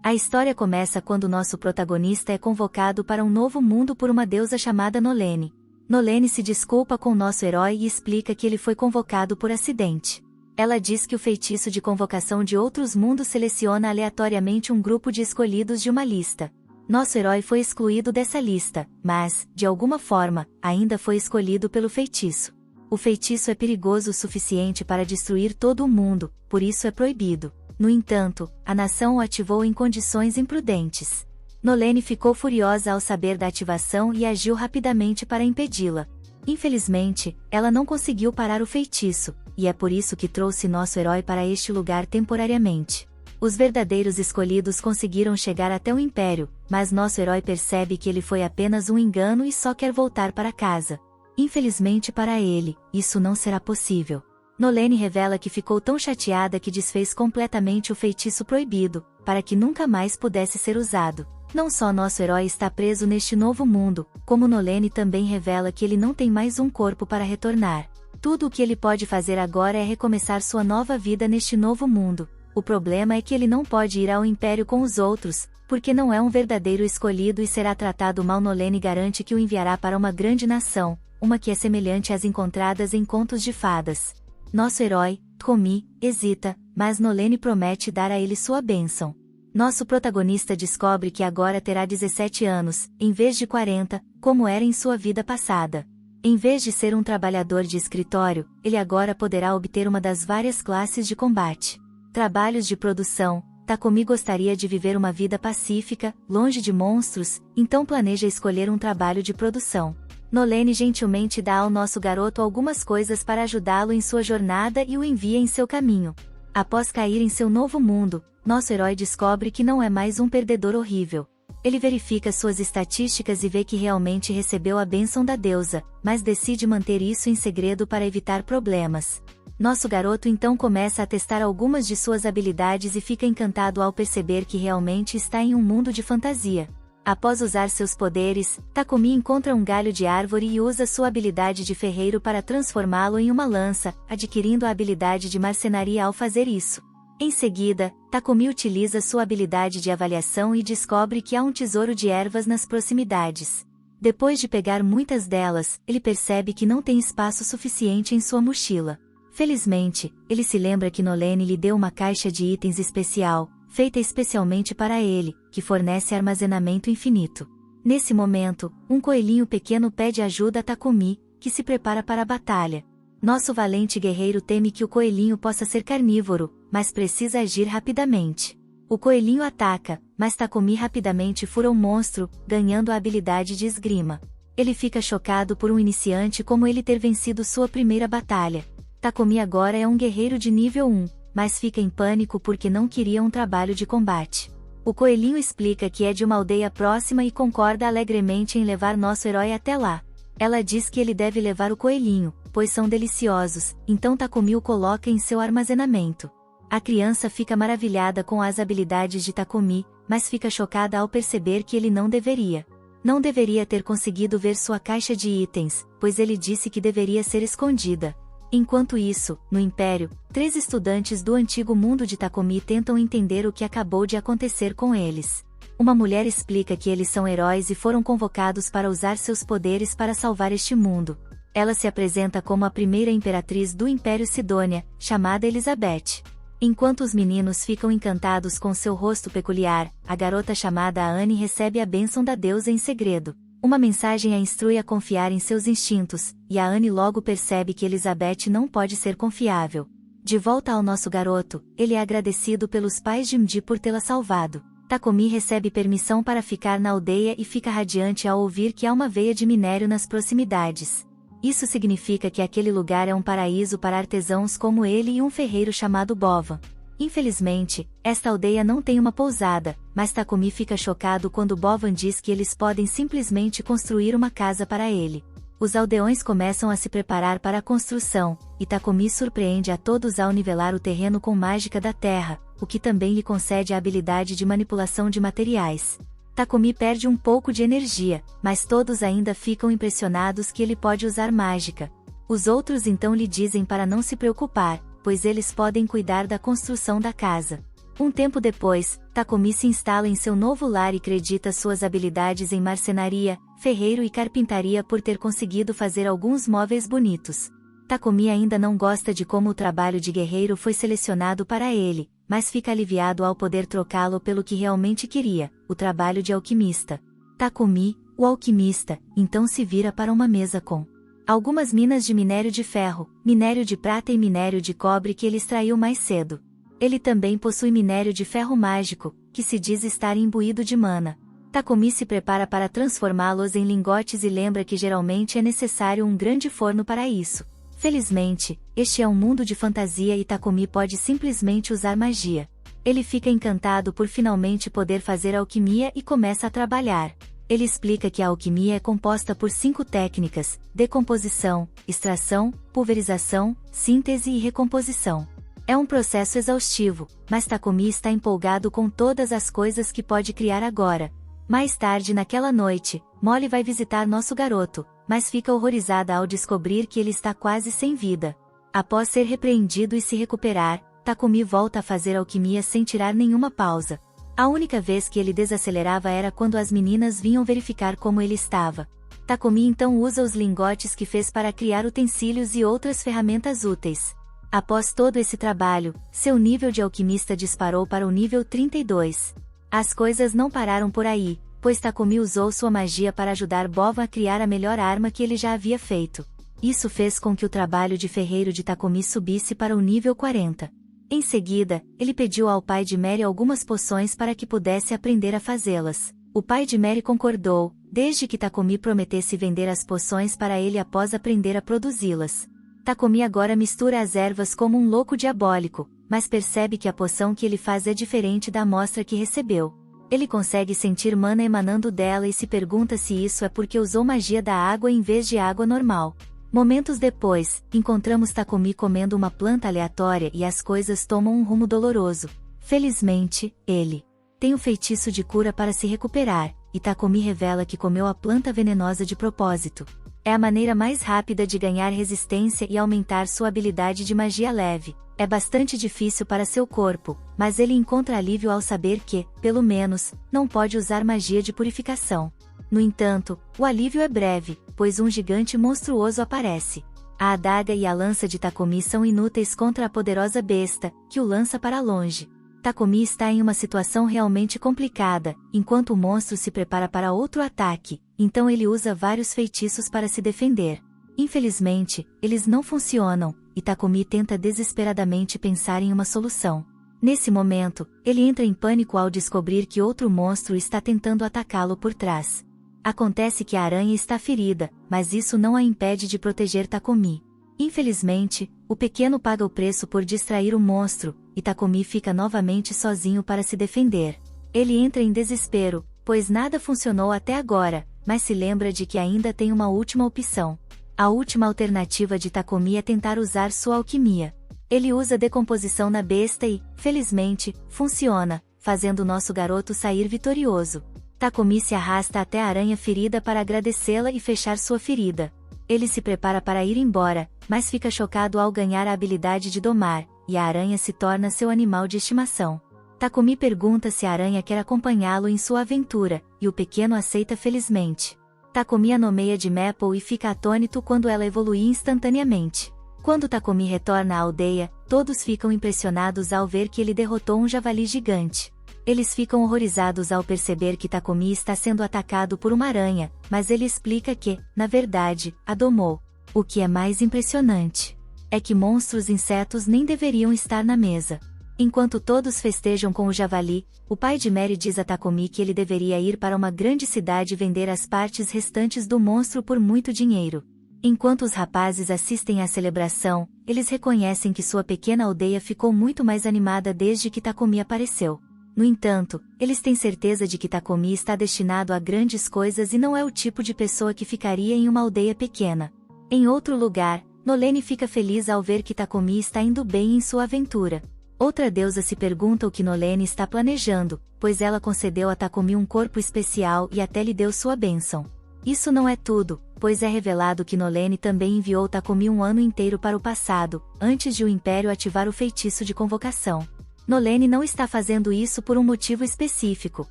A história começa quando nosso protagonista é convocado para um novo mundo por uma deusa chamada Nolene. Nolene se desculpa com nosso herói e explica que ele foi convocado por acidente. Ela diz que o feitiço de convocação de outros mundos seleciona aleatoriamente um grupo de escolhidos de uma lista. Nosso herói foi excluído dessa lista, mas, de alguma forma, ainda foi escolhido pelo feitiço. O feitiço é perigoso o suficiente para destruir todo o mundo, por isso é proibido. No entanto, a nação o ativou em condições imprudentes. Nolene ficou furiosa ao saber da ativação e agiu rapidamente para impedi-la. Infelizmente, ela não conseguiu parar o feitiço, e é por isso que trouxe nosso herói para este lugar temporariamente. Os verdadeiros escolhidos conseguiram chegar até o Império, mas nosso herói percebe que ele foi apenas um engano e só quer voltar para casa. Infelizmente para ele, isso não será possível. Nolene revela que ficou tão chateada que desfez completamente o feitiço proibido, para que nunca mais pudesse ser usado. Não só nosso herói está preso neste novo mundo, como Nolene também revela que ele não tem mais um corpo para retornar. Tudo o que ele pode fazer agora é recomeçar sua nova vida neste novo mundo. O problema é que ele não pode ir ao Império com os outros, porque não é um verdadeiro escolhido e será tratado mal. Nolene garante que o enviará para uma grande nação, uma que é semelhante às encontradas em contos de fadas. Nosso herói, Tommy, hesita, mas Nolene promete dar a ele sua bênção. Nosso protagonista descobre que agora terá 17 anos, em vez de 40, como era em sua vida passada. Em vez de ser um trabalhador de escritório, ele agora poderá obter uma das várias classes de combate. Trabalhos de produção. Takumi gostaria de viver uma vida pacífica, longe de monstros, então planeja escolher um trabalho de produção. Nolene gentilmente dá ao nosso garoto algumas coisas para ajudá-lo em sua jornada e o envia em seu caminho. Após cair em seu novo mundo, nosso herói descobre que não é mais um perdedor horrível. Ele verifica suas estatísticas e vê que realmente recebeu a bênção da deusa, mas decide manter isso em segredo para evitar problemas. Nosso garoto então começa a testar algumas de suas habilidades e fica encantado ao perceber que realmente está em um mundo de fantasia. Após usar seus poderes, Takumi encontra um galho de árvore e usa sua habilidade de ferreiro para transformá-lo em uma lança, adquirindo a habilidade de marcenaria ao fazer isso. Em seguida, Takumi utiliza sua habilidade de avaliação e descobre que há um tesouro de ervas nas proximidades. Depois de pegar muitas delas, ele percebe que não tem espaço suficiente em sua mochila. Felizmente, ele se lembra que Nolene lhe deu uma caixa de itens especial, feita especialmente para ele, que fornece armazenamento infinito. Nesse momento, um coelhinho pequeno pede ajuda a Takumi, que se prepara para a batalha. Nosso valente guerreiro teme que o coelhinho possa ser carnívoro, mas precisa agir rapidamente. O coelhinho ataca, mas Takumi rapidamente fura o monstro, ganhando a habilidade de esgrima. Ele fica chocado por um iniciante como ele ter vencido sua primeira batalha. Takumi agora é um guerreiro de nível 1, mas fica em pânico porque não queria um trabalho de combate. O coelhinho explica que é de uma aldeia próxima e concorda alegremente em levar nosso herói até lá. Ela diz que ele deve levar o coelhinho, pois são deliciosos, então Takumi o coloca em seu armazenamento. A criança fica maravilhada com as habilidades de Takumi, mas fica chocada ao perceber que ele não deveria ter conseguido ver sua caixa de itens, pois ele disse que deveria ser escondida. Enquanto isso, no Império, 3 estudantes do antigo mundo de Takumi tentam entender o que acabou de acontecer com eles. Uma mulher explica que eles são heróis e foram convocados para usar seus poderes para salvar este mundo. Ela se apresenta como a primeira imperatriz do Império Sidônia, chamada Elizabeth. Enquanto os meninos ficam encantados com seu rosto peculiar, a garota chamada Anne recebe a bênção da deusa em segredo. Uma mensagem a instrui a confiar em seus instintos, e a Anne logo percebe que Elizabeth não pode ser confiável. De volta ao nosso garoto, ele é agradecido pelos pais de Mdi por tê-la salvado. Takumi recebe permissão para ficar na aldeia e fica radiante ao ouvir que há uma veia de minério nas proximidades. Isso significa que aquele lugar é um paraíso para artesãos como ele e um ferreiro chamado Bovan. Infelizmente, esta aldeia não tem uma pousada, mas Takumi fica chocado quando Bovan diz que eles podem simplesmente construir uma casa para ele. Os aldeões começam a se preparar para a construção, e Takumi surpreende a todos ao nivelar o terreno com mágica da terra, o que também lhe concede a habilidade de manipulação de materiais. Takumi perde um pouco de energia, mas todos ainda ficam impressionados que ele pode usar mágica. Os outros então lhe dizem para não se preocupar, pois eles podem cuidar da construção da casa. Um tempo depois, Takumi se instala em seu novo lar e acredita suas habilidades em marcenaria, ferreiro e carpintaria por ter conseguido fazer alguns móveis bonitos. Takumi ainda não gosta de como o trabalho de guerreiro foi selecionado para ele, mas fica aliviado ao poder trocá-lo pelo que realmente queria, o trabalho de alquimista. Takumi, o alquimista, então se vira para uma mesa com algumas minas de minério de ferro, minério de prata e minério de cobre que ele extraiu mais cedo. Ele também possui minério de ferro mágico, que se diz estar imbuído de mana. Takumi se prepara para transformá-los em lingotes e lembra que geralmente é necessário um grande forno para isso. Felizmente, este é um mundo de fantasia e Takumi pode simplesmente usar magia. Ele fica encantado por finalmente poder fazer alquimia e começa a trabalhar. Ele explica que a alquimia é composta por 5 técnicas: decomposição, extração, pulverização, síntese e recomposição. É um processo exaustivo, mas Takumi está empolgado com todas as coisas que pode criar agora. Mais tarde naquela noite, Molly vai visitar nosso garoto, mas fica horrorizada ao descobrir que ele está quase sem vida. Após ser repreendido e se recuperar, Takumi volta a fazer alquimia sem tirar nenhuma pausa. A única vez que ele desacelerava era quando as meninas vinham verificar como ele estava. Takumi então usa os lingotes que fez para criar utensílios e outras ferramentas úteis. Após todo esse trabalho, seu nível de alquimista disparou para o nível 32. As coisas não pararam por aí, pois Takumi usou sua magia para ajudar Bovan a criar a melhor arma que ele já havia feito. Isso fez com que o trabalho de ferreiro de Takumi subisse para o nível 40. Em seguida, ele pediu ao pai de Mary algumas poções para que pudesse aprender a fazê-las. O pai de Mary concordou, desde que Takumi prometesse vender as poções para ele após aprender a produzi-las. Takumi agora mistura as ervas como um louco diabólico, mas percebe que a poção que ele faz é diferente da amostra que recebeu. Ele consegue sentir mana emanando dela e se pergunta se isso é porque usou magia da água em vez de água normal. Momentos depois, encontramos Takumi comendo uma planta aleatória e as coisas tomam um rumo doloroso. Felizmente, ele tem o feitiço de cura para se recuperar, e Takumi revela que comeu a planta venenosa de propósito. É a maneira mais rápida de ganhar resistência e aumentar sua habilidade de magia leve. É bastante difícil para seu corpo, mas ele encontra alívio ao saber que, pelo menos, não pode usar magia de purificação. No entanto, o alívio é breve, pois um gigante monstruoso aparece. A adaga e a lança de Takumi são inúteis contra a poderosa besta, que o lança para longe. Takumi está em uma situação realmente complicada, enquanto o monstro se prepara para outro ataque, então ele usa vários feitiços para se defender. Infelizmente, eles não funcionam, e Takumi tenta desesperadamente pensar em uma solução. Nesse momento, ele entra em pânico ao descobrir que outro monstro está tentando atacá-lo por trás. Acontece que a aranha está ferida, mas isso não a impede de proteger Takumi. Infelizmente, o pequeno paga o preço por distrair o monstro, e Takumi fica novamente sozinho para se defender. Ele entra em desespero, pois nada funcionou até agora, mas se lembra de que ainda tem uma última opção. A última alternativa de Takumi é tentar usar sua alquimia. Ele usa decomposição na besta e, felizmente, funciona, fazendo nosso garoto sair vitorioso. Takumi se arrasta até a aranha ferida para agradecê-la e fechar sua ferida. Ele se prepara para ir embora, mas fica chocado ao ganhar a habilidade de domar, e a aranha se torna seu animal de estimação. Takumi pergunta se a aranha quer acompanhá-lo em sua aventura, e o pequeno aceita felizmente. Takumi a nomeia de Maple e fica atônito quando ela evolui instantaneamente. Quando Takumi retorna à aldeia, todos ficam impressionados ao ver que ele derrotou um javali gigante. Eles ficam horrorizados ao perceber que Takumi está sendo atacado por uma aranha, mas ele explica que, na verdade, a domou. O que é mais impressionante é que monstros insetos nem deveriam estar na mesa. Enquanto todos festejam com o javali, o pai de Mary diz a Takumi que ele deveria ir para uma grande cidade e vender as partes restantes do monstro por muito dinheiro. Enquanto os rapazes assistem à celebração, eles reconhecem que sua pequena aldeia ficou muito mais animada desde que Takumi apareceu. No entanto, eles têm certeza de que Takumi está destinado a grandes coisas e não é o tipo de pessoa que ficaria em uma aldeia pequena. Em outro lugar, Nolene fica feliz ao ver que Takumi está indo bem em sua aventura. Outra deusa se pergunta o que Nolene está planejando, pois ela concedeu a Takumi um corpo especial e até lhe deu sua bênção. Isso não é tudo, pois é revelado que Nolene também enviou Takumi um ano inteiro para o passado, antes de o Império ativar o feitiço de convocação. Nolene não está fazendo isso por um motivo específico,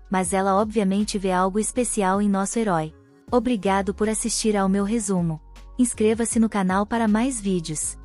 mas ela obviamente vê algo especial em nosso herói. Obrigado por assistir ao meu resumo. Inscreva-se no canal para mais vídeos.